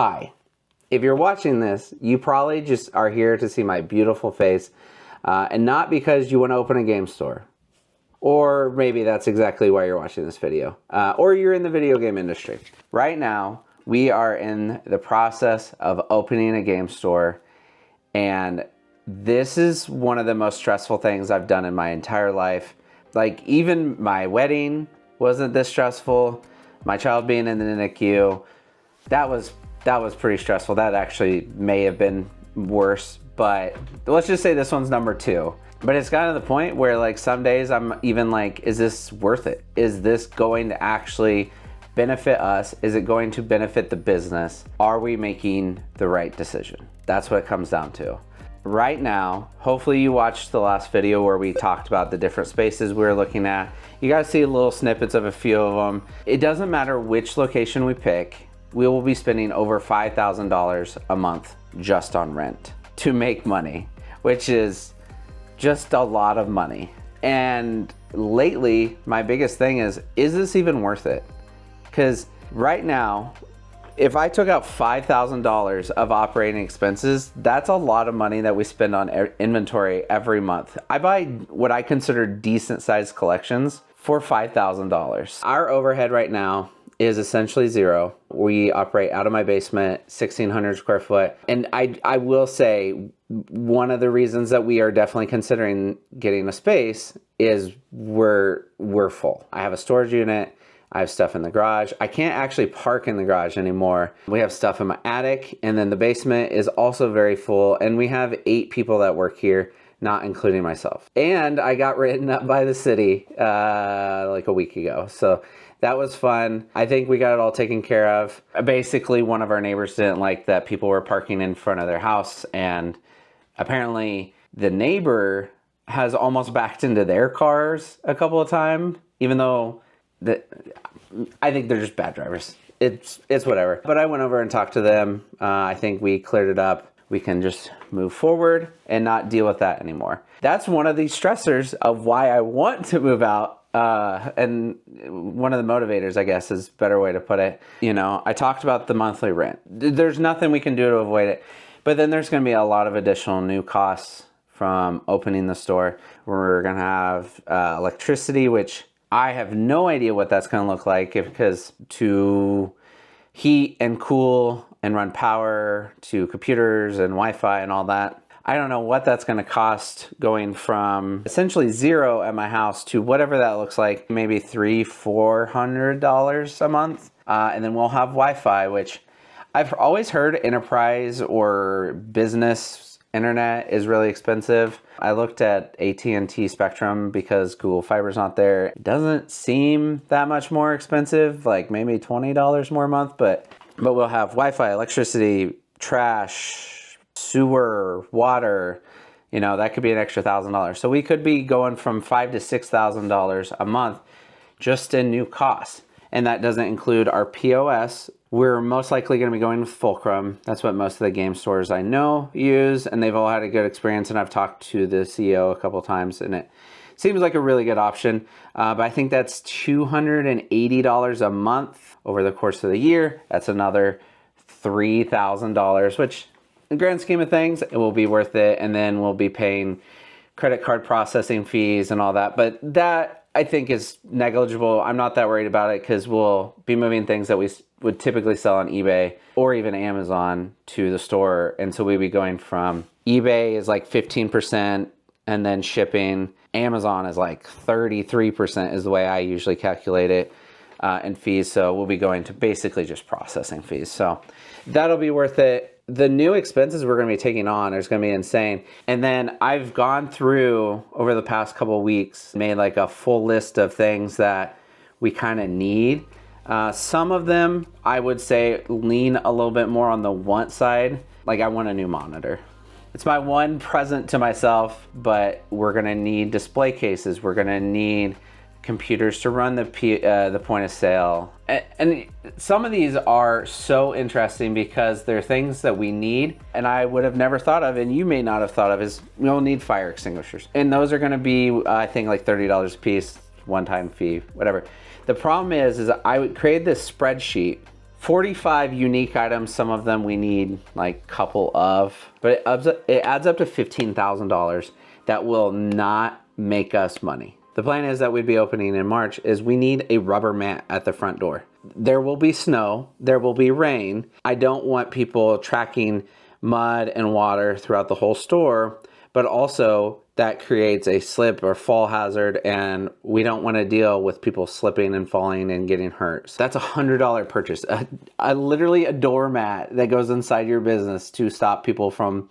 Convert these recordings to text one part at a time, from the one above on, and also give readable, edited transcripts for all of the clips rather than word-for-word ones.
Hi. If you're watching this, you probably just are here to see my beautiful face and not because you want to open a game store. Or maybe that's exactly why you're watching this video. Or you're in the video game industry. Right now, we are in the process of opening a game store, and this is one of the most stressful things I've done in my entire life. Like, even my wedding wasn't this stressful. My child being in the NICU, that was pretty stressful. That actually may have been worse, but let's just say this one's number 2. But it's gotten to the point where, like, some days I'm even like, is this worth it? Is this going to actually benefit us? Is it going to benefit the business? Are we making the right decision? That's what it comes down to. Right now, hopefully you watched the last video where we talked about the different spaces we were looking at. You guys see little snippets of a few of them. It doesn't matter which location we pick. We will be spending over $5,000 a month just on rent to make money, which is just a lot of money. And lately, my biggest thing is this even worth it? Because right now, if I took out $5,000 of operating expenses, that's a lot of money that we spend on inventory every month. I buy what I consider decent sized collections for $5,000. Our overhead right now is essentially zero. We operate out of my basement, 1,600 square foot. And I will say, one of the reasons that we are definitely considering getting a space is we're full. I have a storage unit. I have stuff in the garage. I can't actually park in the garage anymore. We have stuff in my attic, and then the basement is also very full. And we have 8 people that work here, not including myself. And I got written up by the city like a week ago. So that was fun. I think we got it all taken care of. Basically, one of our neighbors didn't like that people were parking in front of their house, and apparently the neighbor has almost backed into their cars a couple of times, even though I think they're just bad drivers. It's whatever. But I went over and talked to them. I think we cleared it up. We can just move forward and not deal with that anymore. That's one of the stressors of why I want to move out. And one of the motivators, I guess, is a better way to put it. You know, I talked about the monthly rent. There's nothing we can do to avoid it. But then there's going to be a lot of additional new costs from opening the store. We're going to have electricity, which I have no idea what that's going to look like, because to heat and cool and run power to computers and Wi-Fi and all that, I don't know what that's going to cost, going from essentially zero at my house to whatever that looks like, maybe $300-400 a month. And then we'll have Wi-Fi, which I've always heard enterprise or business internet is really expensive. I looked at AT&T Spectrum because Google Fiber's not there. It doesn't seem that much more expensive, like maybe $20 more a month, but we'll have Wi-Fi, electricity, trash, sewer, water. You know, that could be an extra $1,000. So we could be going from $5,000 to $6,000 a month just in new costs. And that doesn't include our POS. We're most likely going to be going with Fulcrum. That's what most of the game stores I know use, and they've all had a good experience. And I've talked to the CEO a couple of times, and it seems like a really good option. But I think that's $280 a month over the course of the year. That's another $3,000, which in the grand scheme of things, it will be worth it. And then we'll be paying credit card processing fees and all that. But that, I think, is negligible. I'm not that worried about it because we'll be moving things that we would typically sell on eBay or even Amazon to the store. And so we'd be going from eBay is like 15% and then shipping. Amazon is like 33% is the way I usually calculate it, and fees. So we'll be going to basically just processing fees. So that'll be worth it. The new expenses we're going to be taking on is going to be insane. And then I've gone through over the past couple of weeks, made like a full list of things that we kind of need. Some of them I would say lean a little bit more on the want side. Like, I want a new monitor. It's my one present to myself, but we're going to need display cases. We're going to need computers to run the point of sale. And some of these are so interesting because they're things that we need and I would have never thought of, and you may not have thought of, is we'll need fire extinguishers. And those are going to be, I think, like $30 a piece, one-time fee, whatever. The problem is I would create this spreadsheet 45 unique items. Some of them we need like a couple of, but it adds up to $15,000 that will not make us money. The plan is that we'd be opening in March is we need a rubber mat at the front door. There will be snow, there will be rain. I don't want people tracking mud and water throughout the whole store, but also that creates a slip or fall hazard, and we don't want to deal with people slipping and falling and getting hurt. So that's $100 purchase. Literally a doormat that goes inside your business to stop people from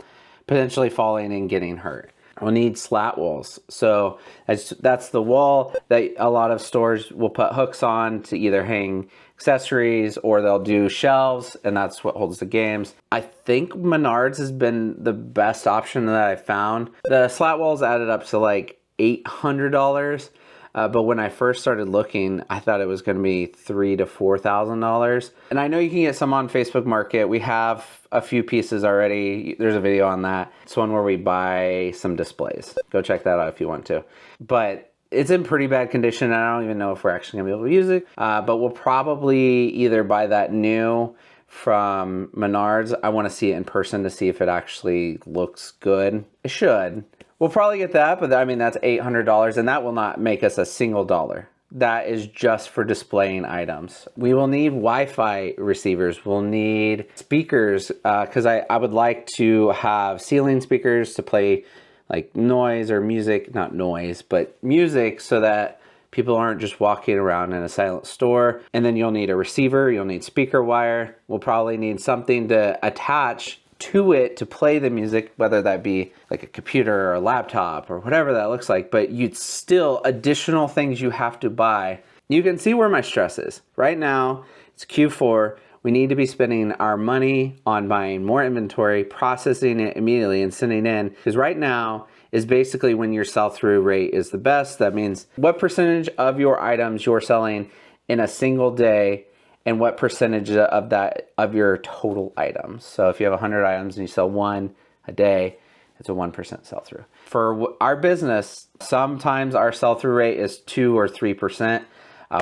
potentially falling and getting hurt. We'll need slat walls. So that's the wall that a lot of stores will put hooks on to either hang accessories, or they'll do shelves, and that's what holds the games. I think Menards has been the best option that I found. The slat walls added up to like $800, but when I first started looking, I thought it was going to be $3,000 to $4,000. And I know you can get some on Facebook Market. We have a few pieces already. There's a video on that. It's one where we buy some displays. Go check that out if you want to. But it's in pretty bad condition. I don't even know if we're actually gonna be able to use it, but we'll probably either buy that new from Menards. I wanna see it in person to see if it actually looks good. It should. We'll probably get that, but I mean, that's $800, and that will not make us a single dollar. That is just for displaying items. We will need Wi-Fi receivers. We'll need speakers, because I would like to have ceiling speakers to play like noise or music, not noise, but music, so that people aren't just walking around in a silent store. And then you'll need a receiver, you'll need speaker wire. We'll probably need something to attach to it to play the music, whether that be like a computer or a laptop or whatever that looks like, but you'd still additional things you have to buy. You can see where my stress is. Right now, it's Q4. We need to be spending our money on buying more inventory, processing it immediately and sending in, because right now is basically when your sell-through rate is the best. That means what percentage of your items you're selling in a single day, and what percentage of that of your total items. So if you have 100 items and you sell one a day, it's a 1% sell-through. For our business, sometimes our sell-through rate is 2 or 3%,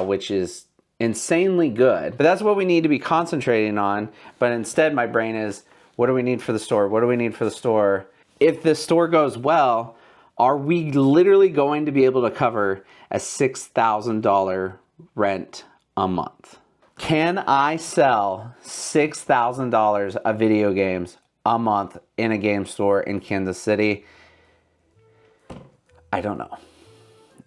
which is insanely good, but that's what we need to be concentrating on. But instead, my brain is, what do we need for the store? What do we need for the store? If the store goes well, are we literally going to be able to cover a $6,000 rent a month? Can I sell $6,000 of video games a month in a game store in Kansas City? I don't know.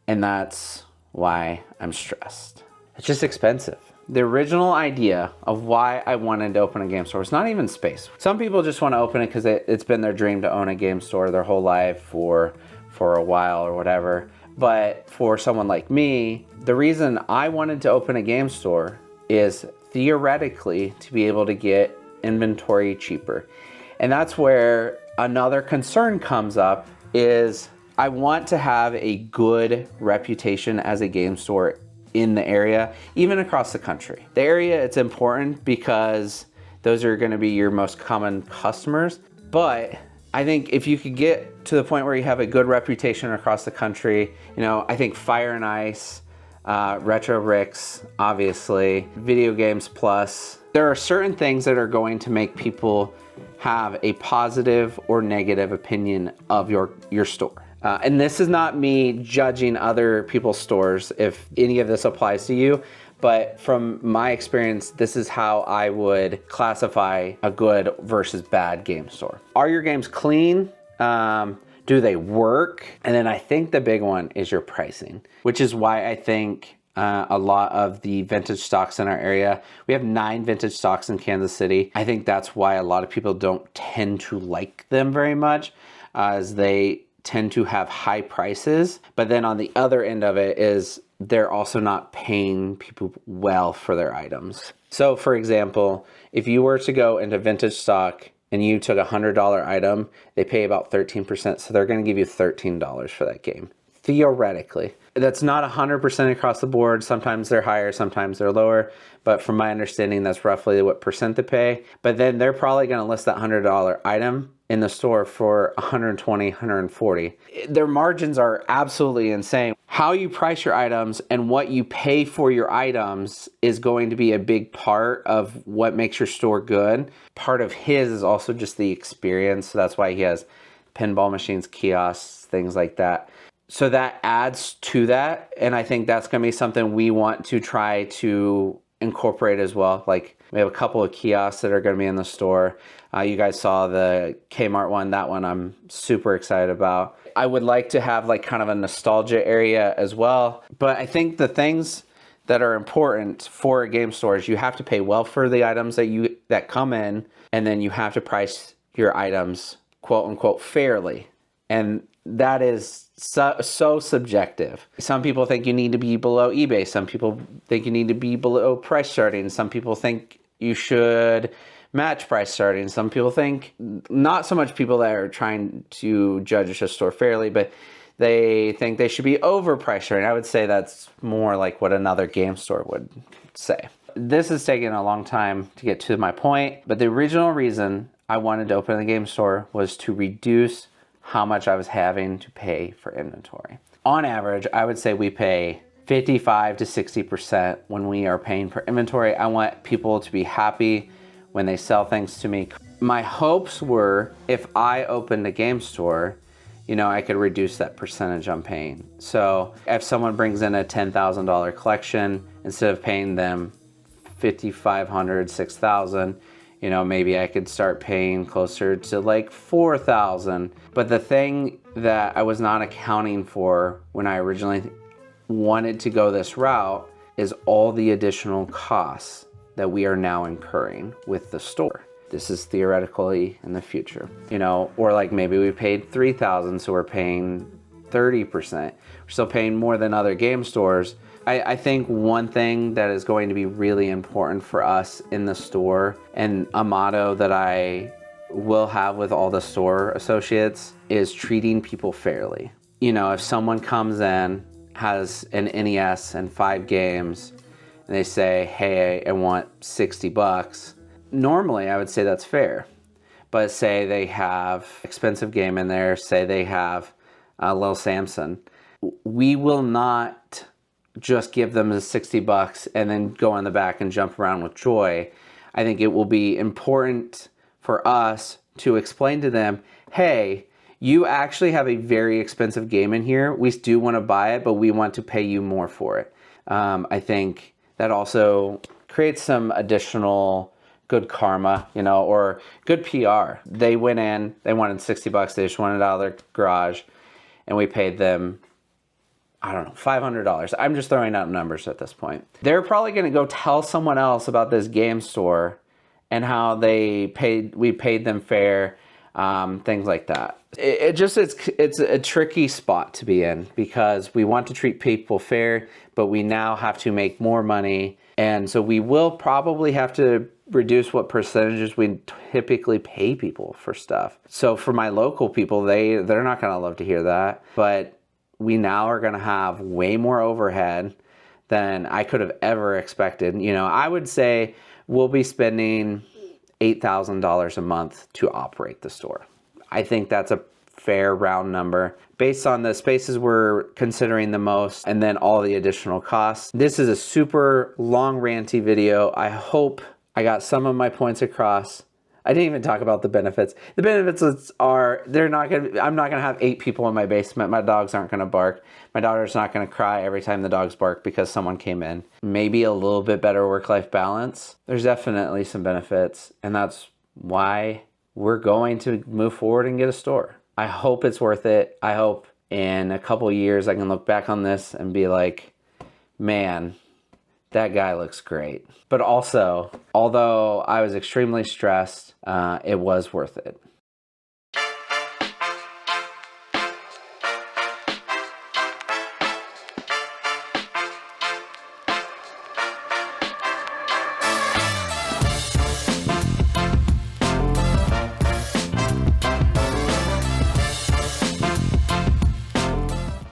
And that's why I'm stressed. It's just expensive. The original idea of why I wanted to open a game store was not even space. Some people just want to open it because it's been their dream to own a game store their whole life for a while or whatever. But for someone like me, the reason I wanted to open a game store is theoretically to be able to get inventory cheaper. And that's where another concern comes up, is I want to have a good reputation as a game store in the area, even across the country. The area, it's important because those are going to be your most common customers. But I think if you could get to the point where you have a good reputation across the country, you know, I think Fire and Ice, Retro Ricks, obviously, Video Games Plus, there are certain things that are going to make people have a positive or negative opinion of your store. And this is not me judging other people's stores if any of this applies to you, but from my experience, this is how I would classify a good versus bad game store. Are your games clean? Do they work? And then I think the big one is your pricing, which is why I think a lot of the vintage stocks in our area, we have 9 vintage stocks in Kansas City. I think that's why a lot of people don't tend to like them very much, as they tend to have high prices. But then on the other end of it is they're also not paying people well for their items. So for example, if you were to go into vintage stock and you took a $100 item, they pay about 13%. So they're going to give you $13 for that game. theoretically. That's not 100% across the board. Sometimes they're higher, sometimes they're lower. But from my understanding, that's roughly what percent they pay. But then they're probably going to list that $100 item in the store for 120, 140. Their margins are absolutely insane. How you price your items and what you pay for your items is going to be a big part of what makes your store good. Part of his is also just the experience. So that's why he has pinball machines, kiosks, things like that. So that adds to that. And I think that's going to be something we want to try to incorporate as well. Like we have a couple of kiosks that are going to be in the store. You guys saw the Kmart one. That one I'm super excited about. I would like to have like kind of a nostalgia area as well. But I think the things that are important for a game store is you have to pay well for the items that come in, and then you have to price your items quote unquote fairly. And that is so subjective. Some people think you need to be below eBay. Some people think you need to be below price starting. Some people think you should match price starting. Some people think, not so much people that are trying to judge a store fairly, but they think they should be over price starting. I would say that's more like what another game store would say. This has taken a long time to get to my point, but the original reason I wanted to open a game store was to reduce how much I was having to pay for inventory. On average, I would say we pay 55 to 60% when we are paying for inventory. I want people to be happy when they sell things to me. My hopes were if I opened a game store, I could reduce that percentage I'm paying. So if someone brings in a $10,000 collection, instead of paying them $5,500, $6,000, maybe I could start paying closer to like $4,000. But the thing that I was not accounting for when I originally wanted to go this route is all the additional costs that we are now incurring with the store. This is theoretically in the future, or like maybe we paid $3,000, so we're paying 30%. We're still paying more than other game stores. I think one thing that is going to be really important for us in the store, and a motto that I will have with all the store associates, is treating people fairly. If someone comes in, has an NES and 5 games, and they say, hey, I want $60, normally I would say that's fair. But say they have expensive game in there, say they have a little Samson, we will not just give them the $60 and then go in the back and jump around with joy. I think it will be important for us to explain to them, hey, you actually have a very expensive game in here. We do want to buy it, but we want to pay you more for it. I think that also creates some additional good karma, or good PR. They went in, they wanted $60, they just wanted it out of their garage, and we paid them, I don't know, $500. I'm just throwing out numbers at this point. They're probably going to go tell someone else about this game store and how we paid them fair, things like that. It's a tricky spot to be in because we want to treat people fair, but we now have to make more money. And so we will probably have to reduce what percentages we typically pay people for stuff. So for my local people, they're not going to love to hear that, but we now are going to have way more overhead than I could have ever expected. I would say we'll be spending $8,000 a month to operate the store. I think that's a fair round number based on the spaces we're considering the most and then all the additional costs. This is a super long ranty video. I hope I got some of my points across. I didn't even talk about the benefits. The benefits are I'm not going to have 8 people in my basement. My dogs aren't going to bark. My daughter's not going to cry every time the dogs bark because someone came in. Maybe a little bit better work-life balance. There's definitely some benefits, and that's why we're going to move forward and get a store. I hope it's worth it. I hope in a couple years I can look back on this and be like, man, that guy looks great. But also, although I was extremely stressed, it was worth it.